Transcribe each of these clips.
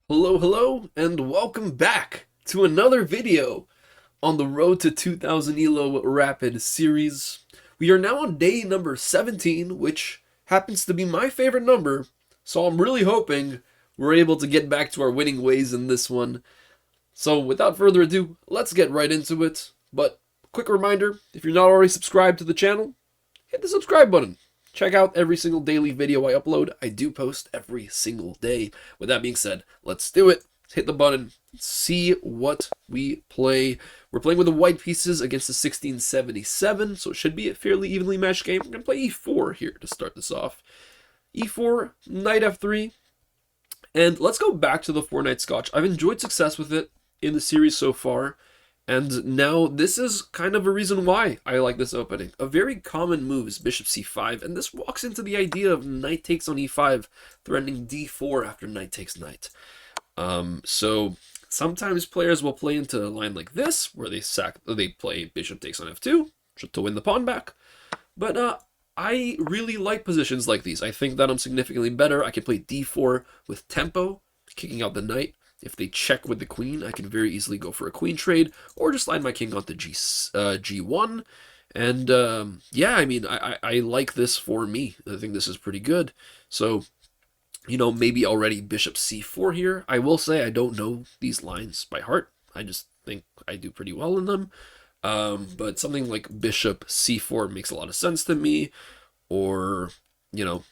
Hello, hello, and welcome back to another video on the Road to 2000 ELO Rapid series. We are now on day number 17, which happens to be my favorite number, so I'm really hoping we're able to get back to our winning ways in this one. So without further ado, let's get right into it. But quick reminder, if you're not already subscribed to the channel, hit the subscribe button. Check out every single daily video I upload. I do post every single day. With that being said, let's do it. Hit the button. See what we play. We're playing with the white pieces against the 1677, so it should be a fairly evenly matched game. We're going to play e4 here to start this off. e4, knight f3, and let's go back to the 4-knight Scotch. I've enjoyed success with it in the series so far. And now this is kind of a reason why I like this opening. A very common move is bishop c5, and this walks into the idea of knight takes on e5, threatening d4 after knight takes knight. So sometimes players will play into a line like this, where they play bishop takes on f2 to win the pawn back. But I really like positions like these. I think that I'm significantly better. I can play d4 with tempo, kicking out the knight. If they check with the queen, I can very easily go for a queen trade, or just slide my king onto g1. And yeah, I mean, I like this for me. I think this is pretty good. So, you know, maybe already bishop c4 here. I will say I don't know these lines by heart. I just think I do pretty well in them. But something like bishop c4 makes a lot of sense to me. Or, you know,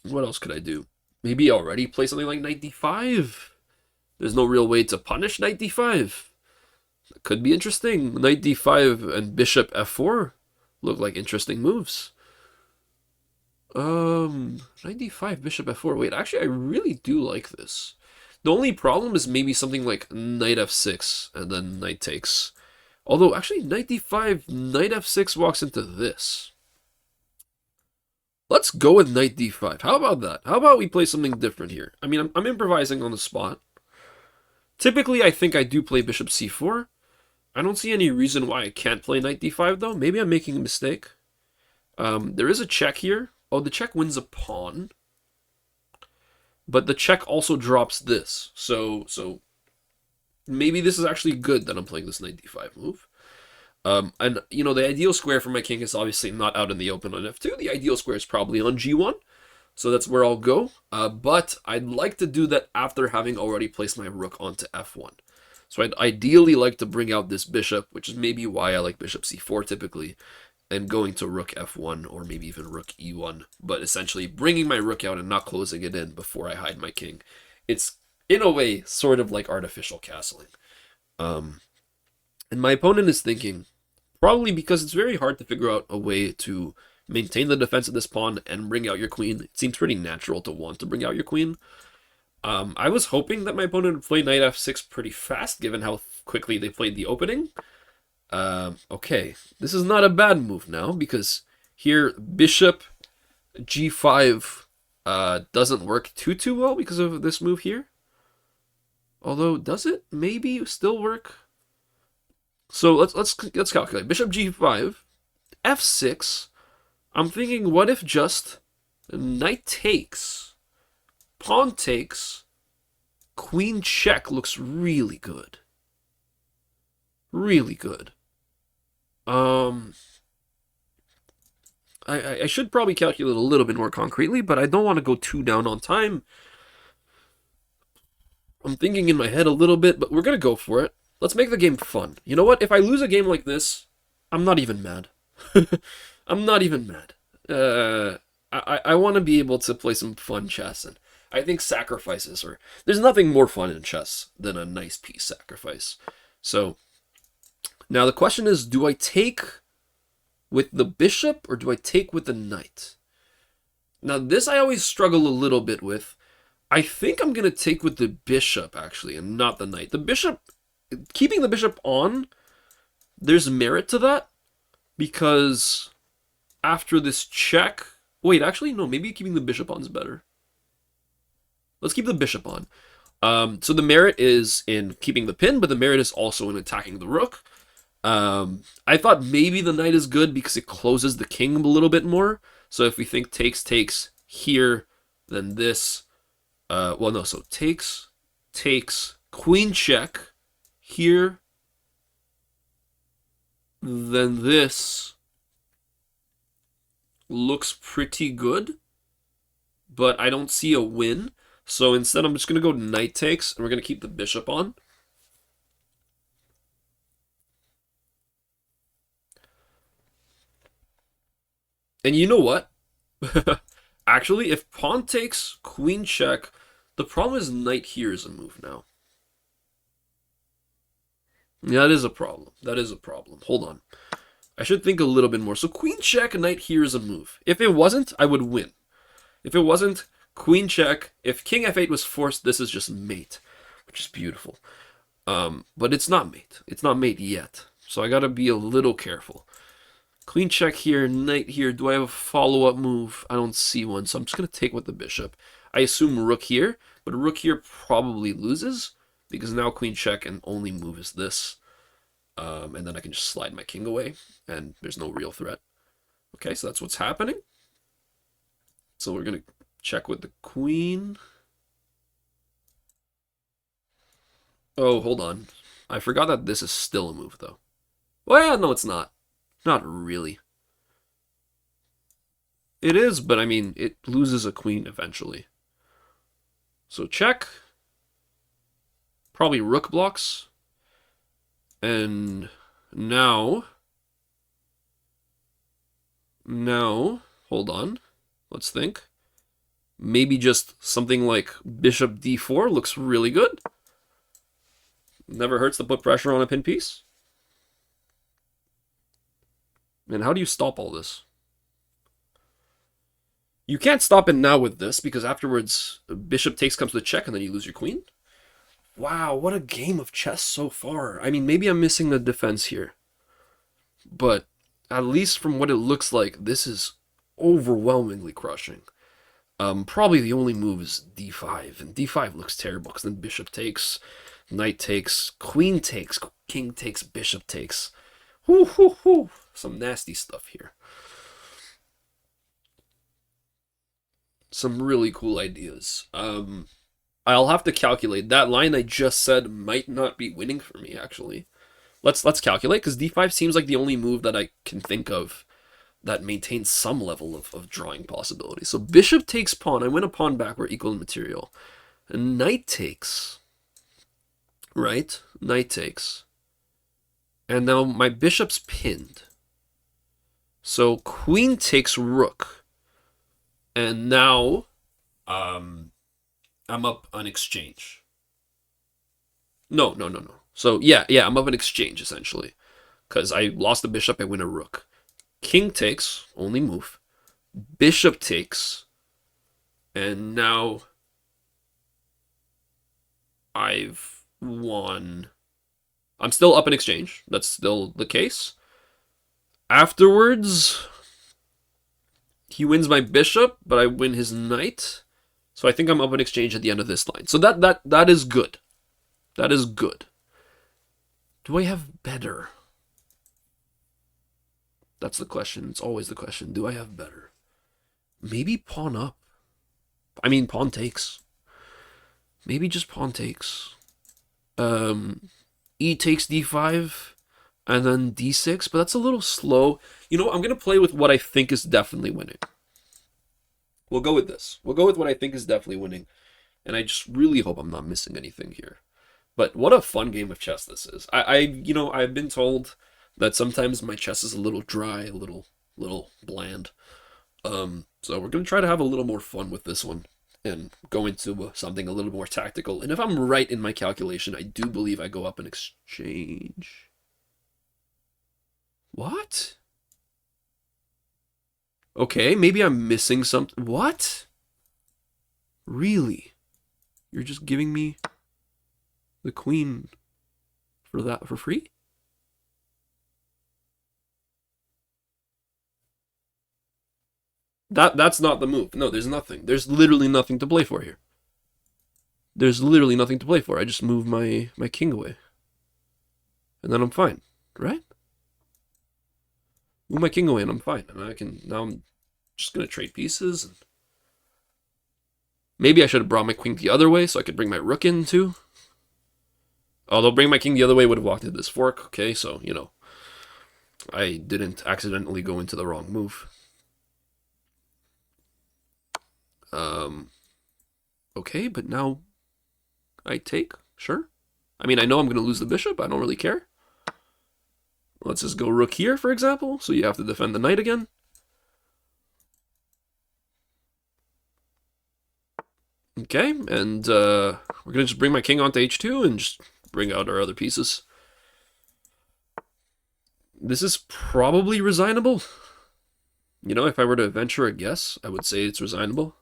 what else could I do? Maybe already play something like knight d5. There's no real way to punish knight d5. That could be interesting. Knight d5 and bishop f4 look like interesting moves. Knight d5, bishop f4. Wait, actually, I really do like this. The only problem is maybe something like knight f6 and then knight takes. Although, actually, knight d5, knight f6 walks into this. Let's go with knight d5. How about that? How about we play something different here? I mean, I'm improvising on the spot. Typically, I think I do play bishop c4. I don't see any reason why I can't play knight d5, though. Maybe I'm making a mistake. There is a check here. Oh, the check wins a pawn. But the check also drops this. So maybe this is actually good that I'm playing this knight d5 move. And, you know, the ideal square for my king is obviously not out in the open on f2. The ideal square is probably on g1. So that's where I'll go. But I'd like to do that after having already placed my rook onto f1. So I'd ideally like to bring out this bishop, which is maybe why I like bishop c4 typically, and going to rook f1 or maybe even rook e1. But essentially bringing my rook out and not closing it in before I hide my king. It's, in a way, sort of like artificial castling. And my opponent is thinking, probably because it's very hard to figure out a way to maintain the defense of this pawn and bring out your queen. It seems pretty natural to want to bring out your queen. I was hoping that my opponent would play knight f6 pretty fast, given how quickly they played the opening. Okay, this is not a bad move now, because here bishop g5 doesn't work too well because of this move here. Although, does it maybe still work? So let's calculate. Bishop g5, f6. I'm thinking, what if just knight takes, pawn takes, queen check looks really good. Really good. I should probably calculate a little bit more concretely, but I don't want to go too down on time. I'm thinking in my head a little bit, but we're going to go for it. Let's make the game fun. You know what? If I lose a game like this, I'm not even mad. I'm not even mad. I want to be able to play some fun chess, and I think sacrifices are... There's nothing more fun in chess than a nice piece sacrifice. So, now the question is, do I take with the bishop or do I take with the knight? Now, this I always struggle a little bit with. I think I'm going to take with the bishop, actually, and not the knight. The bishop... Keeping the bishop on, there's merit to that, because after this check... Wait, actually, no, maybe keeping the bishop on is better. Let's keep the bishop on. So the merit is in keeping the pin, but the merit is also in attacking the rook. I thought maybe the knight is good because it closes the king a little bit more. So if we think takes here, then this Well, no, so takes, queen check here, then this looks pretty good, but I don't see a win. So instead, I'm just going to go knight takes, and we're going to keep the bishop on. And you know what? Actually, if pawn takes, queen check, the problem is knight here is a move now. Yeah, that is a problem. That is a problem. Hold on. I should think a little bit more. So queen check, knight here is a move. If it wasn't, I would win. If it wasn't, queen check. If king f8 was forced, this is just mate, which is beautiful. But it's not mate. It's not mate yet. So I gotta be a little careful. Queen check here, knight here. Do I have a follow-up move? I don't see one, so I'm just gonna take with the bishop. I assume rook here, but rook here probably loses, because now queen check and only move is this. And then I can just slide my king away, and there's no real threat. Okay, so that's what's happening. So we're going to check with the queen. Oh, hold on. I forgot that this is still a move, though. Well, no, it's not. Not really. It is, but I mean, it loses a queen eventually. So check. Probably rook blocks. And now, hold on. Let's think. Maybe just something like bishop d4 looks really good. Never hurts to put pressure on a pin piece. And how do you stop all this? You can't stop it now with this, because afterwards, bishop takes comes to check, and then you lose your queen. Wow, what a game of chess so far. I mean, maybe I'm missing the defense here. But at least from what it looks like, this is overwhelmingly crushing. Probably the only move is d5, and d5 looks terrible, because then bishop takes, knight takes, queen takes, king takes, bishop takes. Whoo, whoo, whoo. Some nasty stuff here. Some really cool ideas. I'll have to calculate. That line I just said might not be winning for me, actually. Let's calculate, because d5 seems like the only move that I can think of that maintains some level of drawing possibility. So bishop takes pawn. I win a pawn back. We're equal in material. And knight takes. Right? Knight takes. And now my bishop's pinned. So queen takes rook. And now I'm up on exchange. No. So yeah, I'm up on exchange, essentially. Because I lost the bishop, I win a rook. King takes, only move. Bishop takes. And now I've won. I'm still up in exchange. That's still the case. Afterwards, he wins my bishop, but I win his knight. So I think I'm up in exchange at the end of this line. So that is good. That is good. Do I have better? That's the question. It's always the question. Do I have better? Maybe pawn up. I mean, pawn takes. Maybe just pawn takes. E takes d5, and then d6, but that's a little slow. You know, I'm going to play with what I think is definitely winning. We'll go with this. We'll go with what I think is definitely winning, and I just really hope I'm not missing anything here. But what a fun game of chess this is. I've been told that sometimes my chess is a little dry, a little bland. So we're going to try to have a little more fun with this one and go into something a little more tactical. And if I'm right in my calculation, I do believe I go up in exchange. What? Okay, maybe I'm missing something. What? Really? You're just giving me the queen for free? That's not the move. No, there's nothing. There's literally nothing to play for here. There's literally nothing to play for. I just move my king away. And then I'm fine, right? Move my king away and I'm fine. And now I'm just gonna trade pieces. Maybe I should have brought my queen the other way so I could bring my rook in too. Although bring my king the other way would have walked into this fork. Okay, so, you know, I didn't accidentally go into the wrong move. Okay, but now I take, sure. I mean, I know I'm going to lose the bishop. I don't really care. Let's just go rook here, for example. So you have to defend the knight again. Okay, and we're going to just bring my king onto h2 and just bring out our other pieces. This is probably resignable. You know, if I were to venture a guess, I would say it's resignable.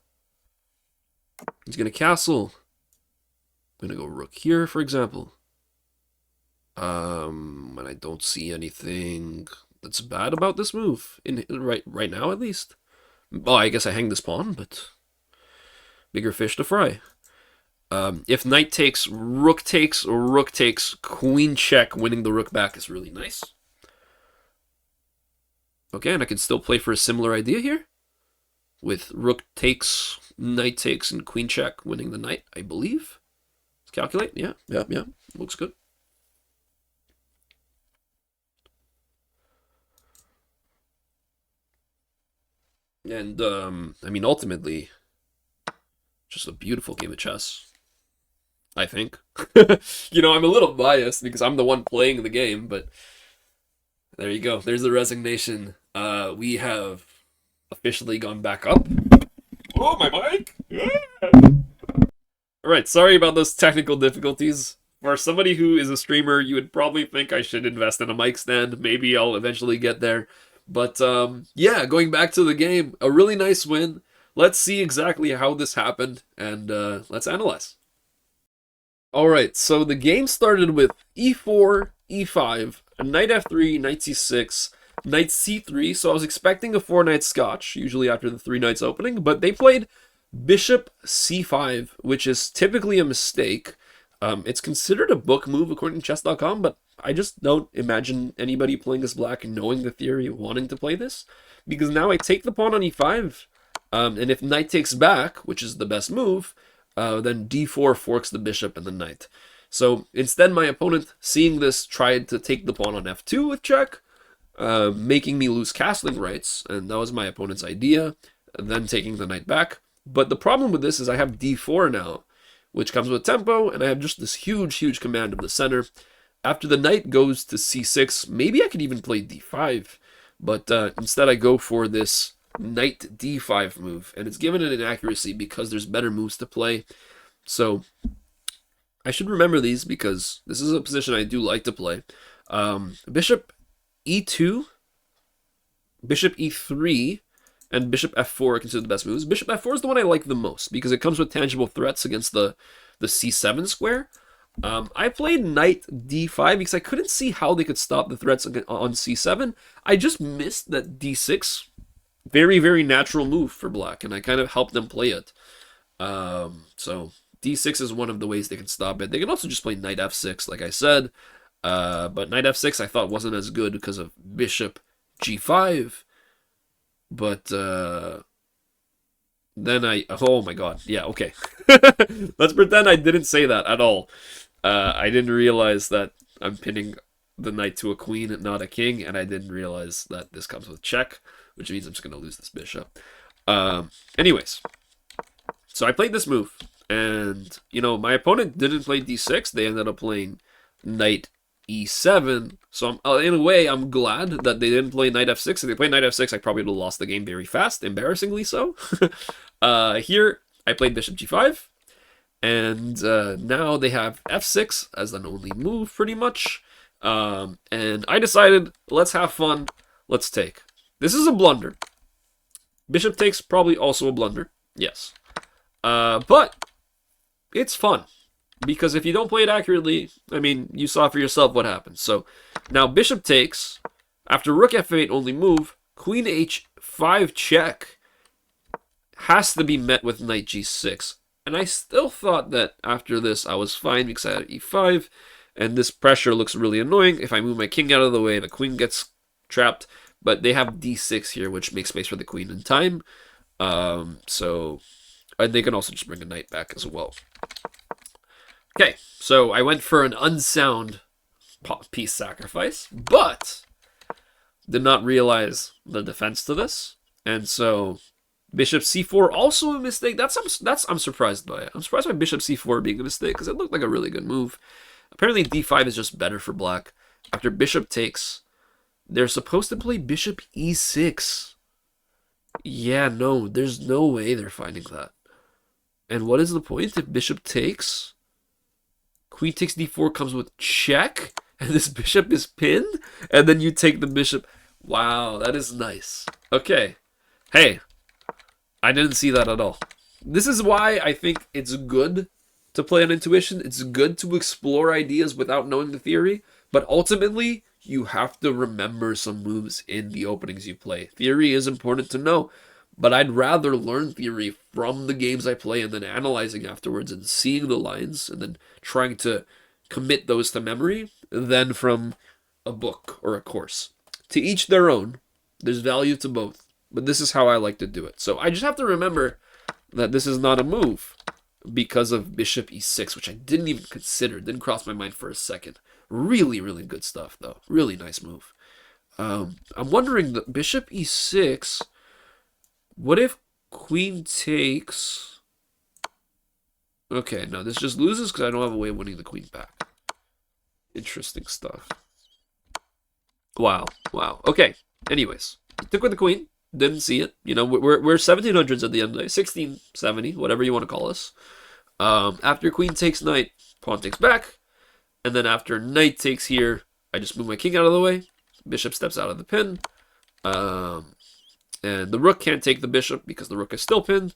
He's going to castle. I'm going to go rook here, for example. And I don't see anything that's bad about this move, right now at least. Well, I guess I hang this pawn, but bigger fish to fry. If knight takes, rook takes, or rook takes, queen check, winning the rook back is really nice. Okay, and I can still play for a similar idea here. With rook takes, knight takes, and queen check, winning the knight, I believe. Let's calculate. Yeah. Looks good. And, I mean, ultimately, just a beautiful game of chess, I think. You know, I'm a little biased because I'm the one playing the game, but there you go. There's the resignation. We have officially gone back up. Oh, my mic! Yeah. Alright, sorry about those technical difficulties. For somebody who is a streamer, you would probably think I should invest in a mic stand. Maybe I'll eventually get there. But, yeah, going back to the game, a really nice win. Let's see exactly how this happened, and let's analyze. Alright, so the game started with e4, e5, a knight f3, knight c6, knight c3, so I was expecting a 4-knight scotch, usually after the 3 knights opening, but they played bishop c5, which is typically a mistake. It's considered a book move according to chess.com, but I just don't imagine anybody playing this black and knowing the theory, wanting to play this, because now I take the pawn on e5, and if knight takes back, which is the best move, then d4 forks the bishop and the knight. So instead, my opponent, seeing this, tried to take the pawn on f2 with check, making me lose castling rights, and that was my opponent's idea, then taking the knight back. But the problem with this is I have d4 now, which comes with tempo, and I have just this huge command of the center. After the knight goes to c6, maybe I could even play d5, but instead I go for this knight d5 move, and it's given an inaccuracy because there's better moves to play. So I should remember these because this is a position I do like to play. Bishop e2, bishop e3, and bishop f4 are considered the best moves. Bishop f4 is the one I like the most because it comes with tangible threats against the c7 square. I played knight d5 because I couldn't see how they could stop the threats on c7. I just missed that d6, very natural move for black, and I kind of helped them play it. So d6 is one of the ways they can stop it. They can also just play knight f6, like I said, but knight f6 I thought wasn't as good because of bishop g5. But then oh my god, yeah, okay. Let's pretend I didn't say that at all. I didn't realize that I'm pinning the knight to a queen and not a king, and I didn't realize that this comes with check, which means I'm just going to lose this bishop. Anyways, so I played this move, and, you know, my opponent didn't play d6. They ended up playing knight e7, so in a way, I'm glad that they didn't play knight f6. If they played knight f6, I probably would have lost the game very fast, embarrassingly so. Here, I played bishop g5, and now they have f6 as an only move, pretty much. And I decided, let's have fun, let's take. This is a blunder. Bishop takes, probably also a blunder, yes. But it's fun. Because if you don't play it accurately, I mean, you saw for yourself what happens. So, now bishop takes, after rook f8 only move, queen h5 check has to be met with knight g6. And I still thought that after this I was fine because I had e5, and this pressure looks really annoying. If I move my king out of the way, the queen gets trapped, but they have d6 here, which makes space for the queen in time. So And they can also just bring a knight back as well. Okay, so I went for an unsound piece sacrifice, but did not realize the defense to this. And so bishop c4, also a mistake. I'm surprised by it. I'm surprised by bishop c4 being a mistake because it looked like a really good move. Apparently d5 is just better for black. After bishop takes, they're supposed to play bishop e6. Yeah, no, there's no way they're finding that. And what is the point if bishop takes? Queen takes d4 comes with check, and this bishop is pinned, and then you take the bishop. Wow, that is nice. Okay. Hey, I didn't see that at all. This is why I think it's good to play on intuition. It's good to explore ideas without knowing the theory, but ultimately, you have to remember some moves in the openings you play. Theory is important to know, but I'd rather learn theory from the games I play and then analyzing afterwards and seeing the lines and then trying to commit those to memory than from a book or a course. To each their own. There's value to both, but this is how I like to do it. So I just have to remember that this is not a move because of bishop e6, which I didn't even consider. Didn't cross my mind for a second. Really, really good stuff, though. Really nice move. I'm wondering, the bishop e6, what if queen takes? Okay, no, this just loses because I don't have a way of winning the queen back. Interesting stuff. Wow, wow. Okay, anyways, took with the queen. Didn't see it. You know, we're 1700s at the end of the day. 1670, whatever you want to call us. After queen takes knight, pawn takes back. And then after knight takes here, I just move my king out of the way. Bishop steps out of the pin. And the rook can't take the bishop because the rook is still pinned.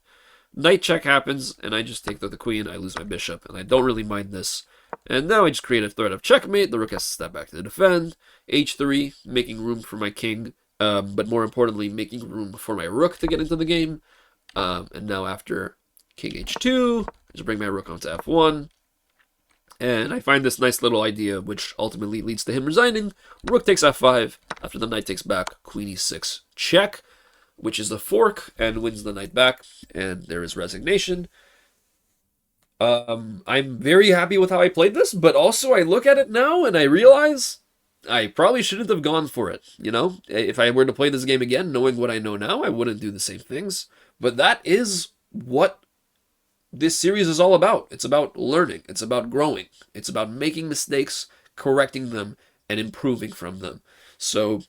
Knight check happens, and I just take the queen. I lose my bishop, and I don't really mind this. And now I just create a threat of checkmate. The rook has to step back to defend. H3, making room for my king. But more importantly, making room for my rook to get into the game. And now after king h2, I just bring my rook onto f1. And I find this nice little idea, which ultimately leads to him resigning. Rook takes f5. After the knight takes back, queen e6 check, which is a fork, and wins the knight back. And there is resignation. I'm very happy with how I played this, but also I look at it now and I realize I probably shouldn't have gone for it. You know, if I were to play this game again, knowing what I know now, I wouldn't do the same things. But that is what this series is all about. It's about learning. It's about growing. It's about making mistakes, correcting them, and improving from them. So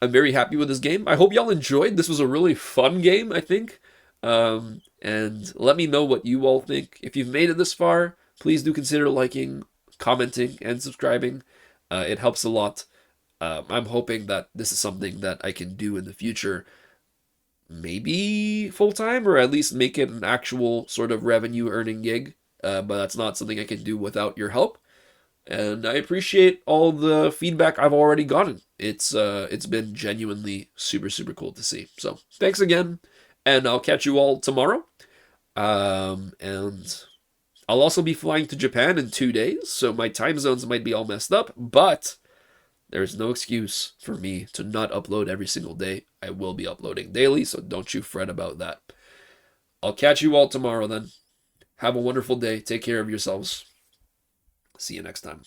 I'm very happy with this game. I hope y'all enjoyed. This was a really fun game, I think. And let me know what you all think. If you've made it this far, please do consider liking, commenting, and subscribing. It helps a lot. I'm hoping that this is something that I can do in the future. Maybe full-time, or at least make it an actual sort of revenue-earning gig. But that's not something I can do without your help. And I appreciate all the feedback I've already gotten. It's been genuinely super, super cool to see. So thanks again, and I'll catch you all tomorrow. And I'll also be flying to Japan in 2 days, so my time zones might be all messed up, but there's no excuse for me to not upload every single day. I will be uploading daily, so don't you fret about that. I'll catch you all tomorrow then. Have a wonderful day. Take care of yourselves. See you next time.